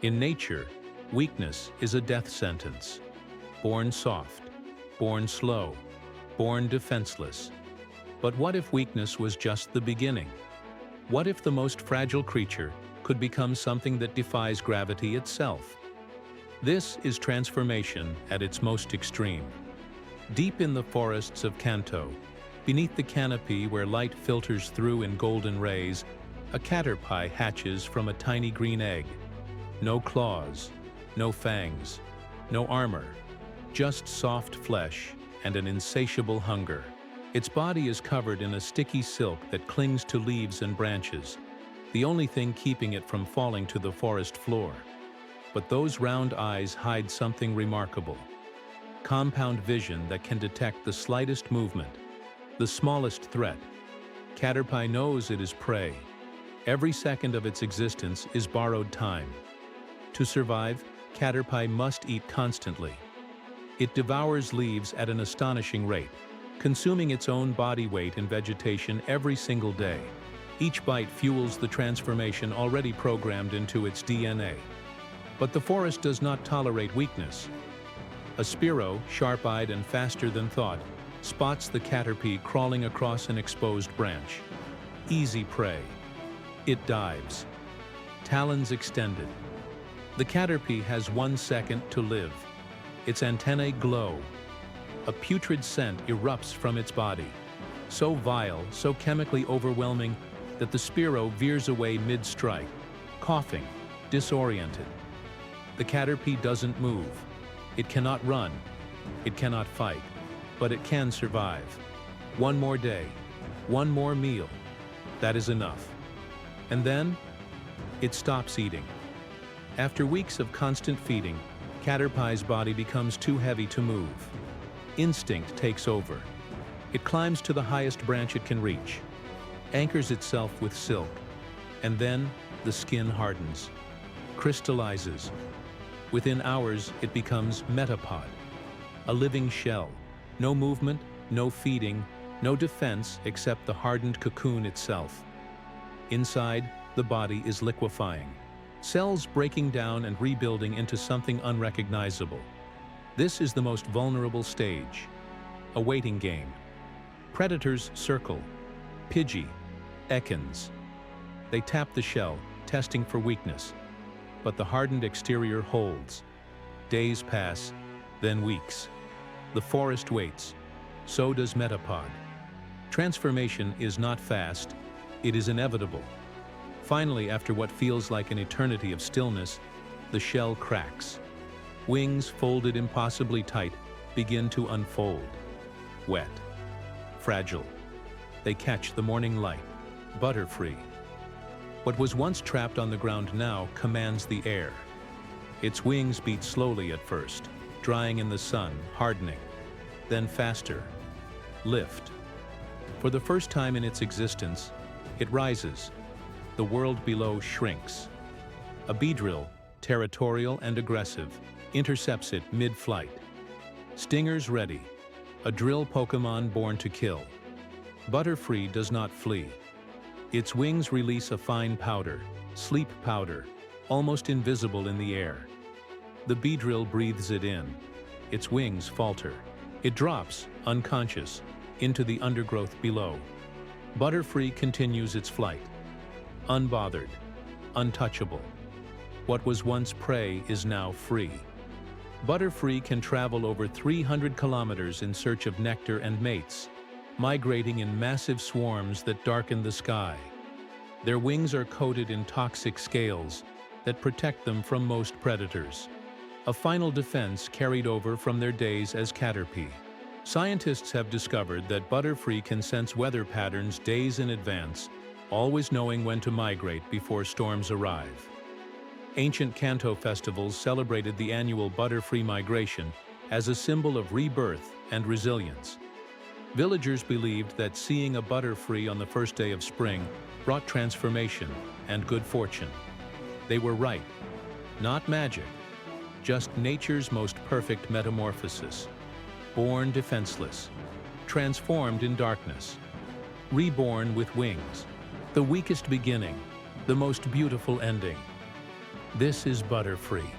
In nature, weakness is a death sentence. Born soft, born slow, born defenseless. But what if weakness was just the beginning? What if the most fragile creature could become something that defies gravity itself? This is transformation at its most extreme. Deep in the forests of Kanto, beneath the canopy where light filters through in golden rays, a Caterpie hatches from a tiny green egg. No claws, no fangs, no armor, just soft flesh and an insatiable hunger. Its body is covered in a sticky silk that clings to leaves and branches, the only thing keeping it from falling to the forest floor. But those round eyes hide something remarkable. Compound vision that can detect the slightest movement, the smallest threat. Caterpie knows it is prey. Every second of its existence is borrowed time. To survive, Caterpie must eat constantly. It devours leaves at an astonishing rate, consuming its own body weight in vegetation every single day. Each bite fuels the transformation already programmed into its DNA. But the forest does not tolerate weakness. A Spearow, sharp-eyed and faster than thought, spots the Caterpie crawling across an exposed branch. Easy prey. It dives. Talons extended. The Caterpie has 1 second to live. Its antennae glow. A putrid scent erupts from its body. So vile, so chemically overwhelming, that the Spearow veers away mid-strike, coughing, disoriented. The Caterpie doesn't move. It cannot run. It cannot fight. But it can survive. One more day. One more meal. That is enough. And then, it stops eating. After weeks of constant feeding, Caterpie's body becomes too heavy to move. Instinct takes over. It climbs to the highest branch it can reach, anchors itself with silk, and then the skin hardens, crystallizes. Within hours, it becomes metapod, a living shell. No movement, no feeding, no defense except the hardened cocoon itself. Inside, the body is liquefying, cells breaking down and rebuilding into something unrecognizable. This is the most vulnerable stage, a waiting game. Predators circle, Pidgey, Ekans. They tap the shell, testing for weakness. But the hardened exterior holds. Days pass, then weeks. The forest waits. So does Metapod. Transformation is not fast, it is inevitable. Finally, after what feels like an eternity of stillness, the shell cracks. Wings folded impossibly tight begin to unfold. Wet. Fragile. They catch the morning light. Butterfree. What was once trapped on the ground now commands the air. Its wings beat slowly at first, drying in the sun, hardening. Then faster. Lift. For the first time in its existence, it rises. The world below shrinks. A Beedrill, territorial and aggressive, intercepts it mid-flight. Stingers ready. A drill Pokémon born to kill. Butterfree does not flee. Its wings release a fine powder, sleep powder, almost invisible in the air. The Beedrill breathes it in. Its wings falter. It drops, unconscious, into the undergrowth below. Butterfree continues its flight. Unbothered, untouchable. What was once prey is now free. Butterfree can travel over 300 kilometers in search of nectar and mates, migrating in massive swarms that darken the sky. Their wings are coated in toxic scales that protect them from most predators, a final defense carried over from their days as Caterpie. Scientists have discovered that Butterfree can sense weather patterns days in advance, always knowing when to migrate before storms arrive. Ancient Kanto festivals celebrated the annual Butterfree migration as a symbol of rebirth and resilience. Villagers believed that seeing a Butterfree on the first day of spring brought transformation and good fortune. They were right. Not magic, just nature's most perfect metamorphosis. Born defenseless, transformed in darkness, reborn with wings, the weakest beginning, the most beautiful ending. This is Butterfree,